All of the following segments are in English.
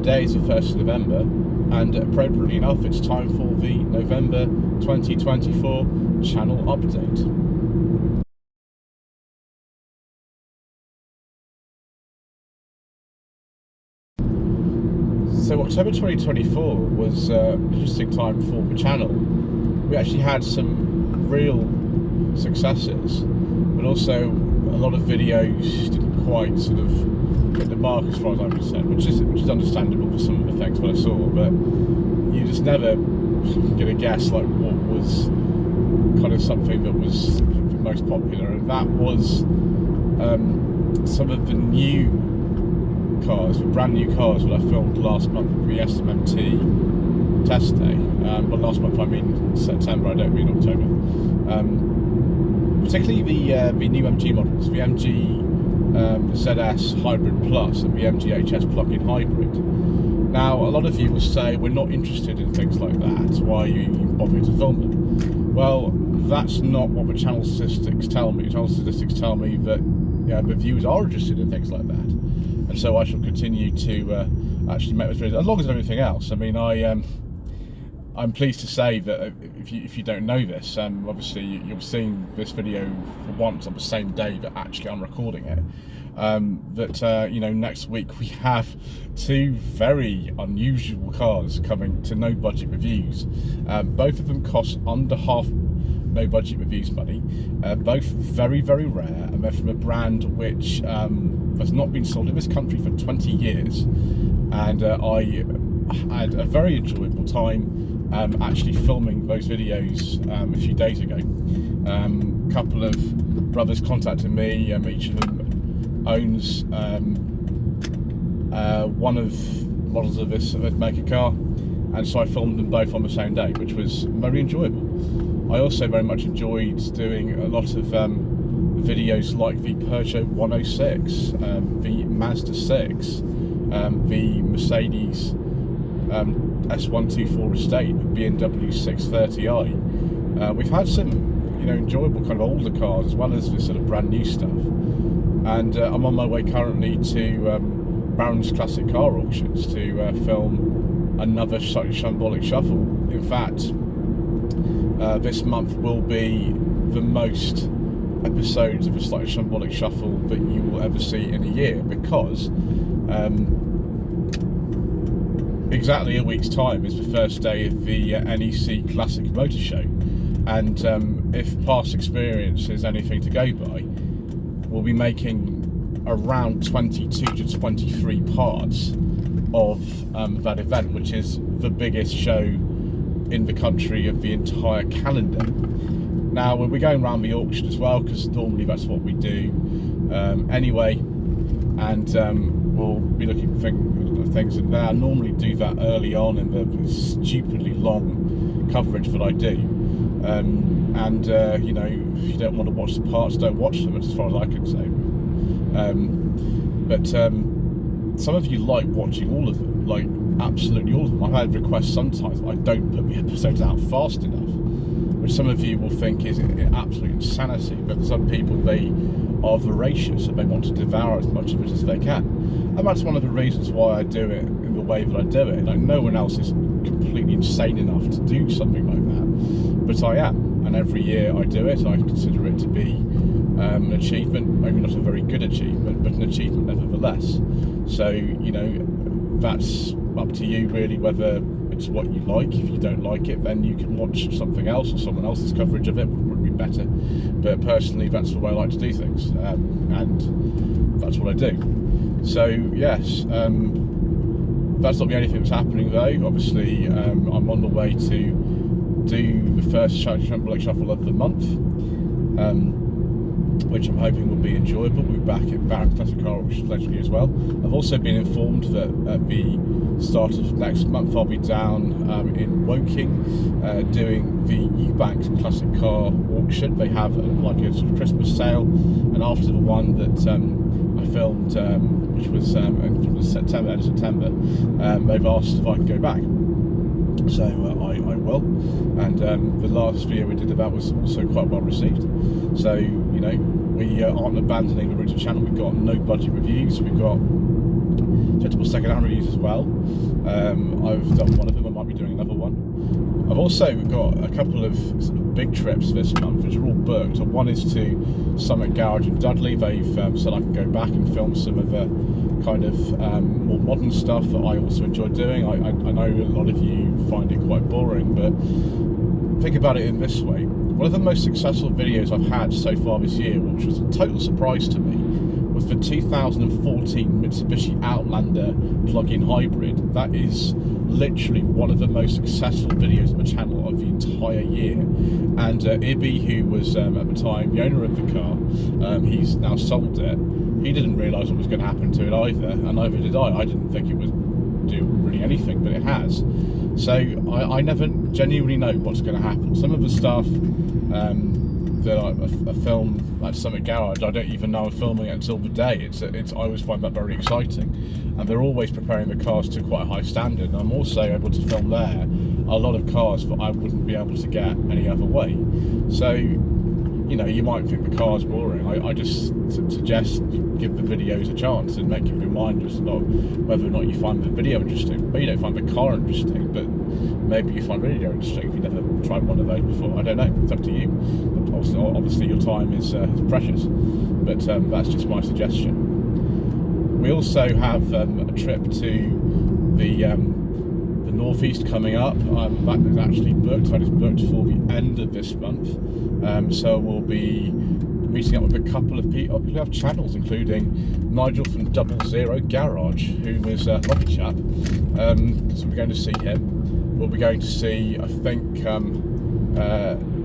Today is the 1st of November, and appropriately enough, it's time for the November 2024 channel update. So October 2024 was an interesting time for the channel. We actually had some real successes, but also a lot of videos didn't quite sort of hit the mark as far as I'm concerned, which is understandable for some of the things that I saw, but you just never get a guess like what was kind of something that was the most popular, and that was some of the new cars, the brand new cars that I filmed last month for the SMMT test day. But last month I mean September, I don't mean October. Particularly the new MG models, the MG ZS Hybrid Plus and the MG HS plug-in hybrid. Now, a lot of you will say we're not interested in things like that. Why are you bothering to film them? Well, that's not what the channel statistics tell me. Channel statistics tell me that the viewers are interested in things like that. And so I shall continue to actually make those videos, as long as everything else. I mean, I'm pleased to say that if you don't know this, obviously you're seeing this video for once on the same day that actually I'm recording it. Next week we have two very unusual cars coming to No Budget Reviews. Both of them cost under half No Budget Reviews money. Both very, very rare, and they're from a brand which has not been sold in this country for 20 years. And I had a very enjoyable time actually filming those videos a few days ago. A couple of brothers contacted me, each of them owns one of models of this maker car, and so I filmed them both on the same day, which was very enjoyable. I also very much enjoyed doing a lot of videos like the Peugeot 106, the Mazda 6, the Mercedes S124 Estate, the BMW 630i. We've had some, enjoyable kind of older cars as well as this sort of brand new stuff. And I'm on my way currently to Baron's Classic Car Auctions to film another slightly shambolic shuffle. In fact, this month will be the most episodes of a slightly shambolic shuffle that you will ever see in a year, because exactly a week's time is the first day of the NEC Classic Motor Show, and if past experience is anything to go by, we'll be making around 22 to 23 parts of that event, which is the biggest show in the country of the entire calendar. Now, we'll be going around the auction as well, because normally that's what we do anyway, and we'll be looking for things, and I normally do that early on in the stupidly long coverage that I do. If you don't want to watch the parts, don't watch them, as far as I can say. But some of you like watching all of them, like absolutely all of them. I've had requests sometimes that I don't put the episodes out fast enough, which some of you will think is absolute insanity, but for some people, they are voracious and they want to devour as much of it as they can. And that's one of the reasons why I do it in the way that I do it. Like, no one else is completely insane enough to do something like that, but I am. And every year I do it, and I consider it to be an achievement, maybe not a very good achievement, but an achievement nevertheless. So, that's up to you really, whether it's what you like. If you don't like it, then you can watch something else, or someone else's coverage of it would be better. But personally, that's the way I like to do things, and that's what I do. So yes, that's not the only thing that's happening though. Obviously, I'm on the way to do the first shambolic shuffle of the month, which I'm hoping will be enjoyable. We'll be back at Baron's Classic Car Auctions later as well. I've also been informed that at the start of next month I'll be down in Woking doing the Eubank Classic Car Auction. They have like a sort of Christmas sale, and after the one that I filmed, which was from the end of September, they've asked if I can go back. So I will, and the last video we did of that was also quite well received. So we aren't abandoning the original channel. We've got No Budget Reviews, we've got Sensible second-hand reviews as well. I've done one of them. I might be doing another one. I've also got a couple of sort of big trips this month, which are all booked. One is to Summit Garage in Dudley. They've said I can go back and film some of the kind of more modern stuff that I also enjoy doing. I know a lot of you find it quite boring, but think about it in this way. One of the most successful videos I've had so far this year, which was a total surprise to me, was the 2014 Mitsubishi Outlander plug-in hybrid. That is literally one of the most successful videos on the channel of the entire year. And Ibby, who was at the time the owner of the car, he's now sold it. He didn't realise what was going to happen to it either, and neither did I. I didn't think it would do really anything, but it has. So I never genuinely know what's going to happen. Some of the stuff that I film at Summit Garage, I don't even know I'm filming it until the day. I always find that very exciting, and they're always preparing the cars to quite a high standard. And I'm also able to film there a lot of cars that I wouldn't be able to get any other way. So, you know, you might think the car's boring. I just suggest you give the videos a chance and make up your mind just not whether or not you find the video interesting. Maybe you don't find the car interesting, but maybe you find the video interesting if you've never tried one of those before. I don't know, it's up to you. Obviously your time is precious, but that's just my suggestion. We also have a trip to the Northeast coming up. That is actually booked. That is booked for the end of this month. So we'll be meeting up with a couple of people who have channels, including Nigel from 00 Garage, who is a lovely chap. So we're going to see him. We'll be going to see, I think,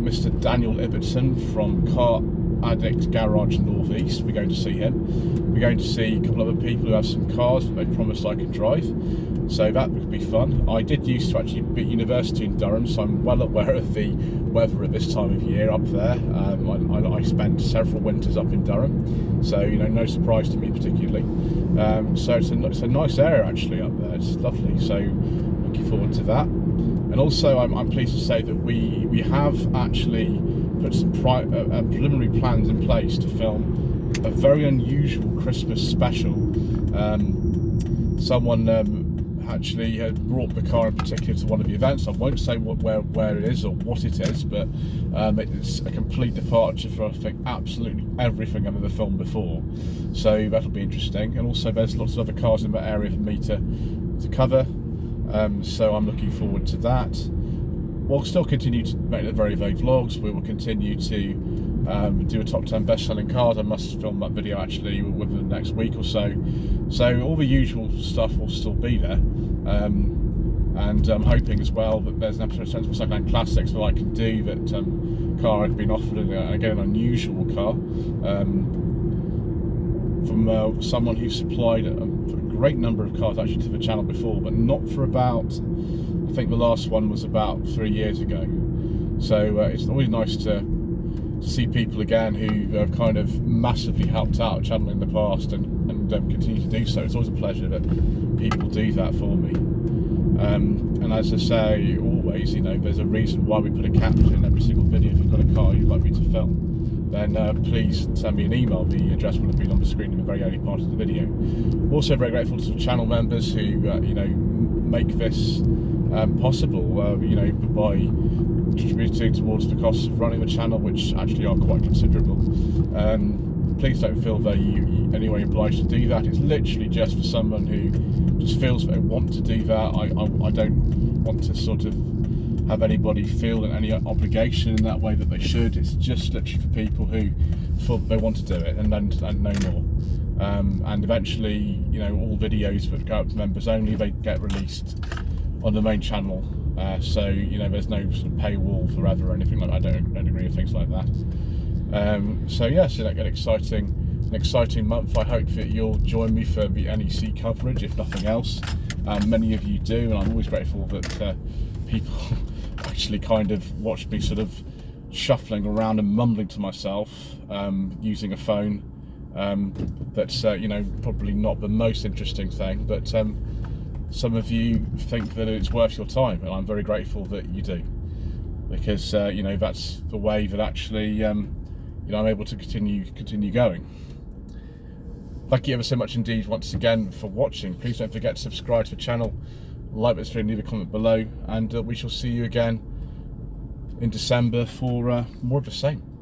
Mr. Daniel Ibbotson from Car Addict Garage Northeast. We're going to see him. We're going to see a couple of other people who have some cars that they promised I could drive. So that would be fun. I did used to actually be at university in Durham, so I'm well aware of the weather at this time of year up there. I spent several winters up in Durham, so you know, no surprise to me particularly. So it's a nice area actually up there. It's lovely. So looking forward to that. And also, I'm pleased to say that we have actually put some preliminary plans in place to film a very unusual Christmas special. Someone actually had brought the car in particular to one of the events. I won't say where it is or what it is, but it's a complete departure for, I think, absolutely everything I've ever filmed before. So that'll be interesting. And also there's lots of other cars in that area for me to cover. So I'm looking forward to that. We'll still continue to make the very vague vlogs. We will continue to do a top 10 best-selling cars. I must film that video actually within the next week or so. So all the usual stuff will still be there. And I'm hoping as well that there's an episode of Sensible Secondhand Classics that I can do that car I've been offered, again, an unusual car. From someone who supplied a great number of cars actually to the channel before, but not for about, I think the last one was about 3 years ago. So it's always nice to see people again who have kind of massively helped out a channel in the past and continue to do so. It's always a pleasure that people do that for me. And as I say always, you know, there's a reason why we put a caption in every single video. If you've got a car you'd like me to film, then please send me an email. The address will have been on the screen in the very early part of the video. Also very grateful to the channel members who you know, make this possible, you know, by contributing towards the costs of running the channel, which actually are quite considerable. Please don't feel that you anyway obliged to do that. It's literally just for someone who just feels that they want to do that. I don't want to sort of have anybody feel any obligation in that way that they should. It's just literally for people who feel they want to do it and no more. And eventually, you know, all videos that go out to members only, they get released on the main channel. So you know, there's no sort of paywall forever or anything like that. I don't agree with things like that. So yeah, so like an exciting month. I hope that you'll join me for the NEC coverage, if nothing else. Many of you do, and I'm always grateful that people actually kind of watch me sort of shuffling around and mumbling to myself using a phone. That's you know, probably not the most interesting thing, but some of you think that it's worth your time, and I'm very grateful that you do, because you know, that's the way that actually you know, I'm able to continue going. Thank you ever so much indeed once again for watching. Please don't forget to subscribe to the channel, like this video, leave a comment below, and we shall see you again in December for more of the same.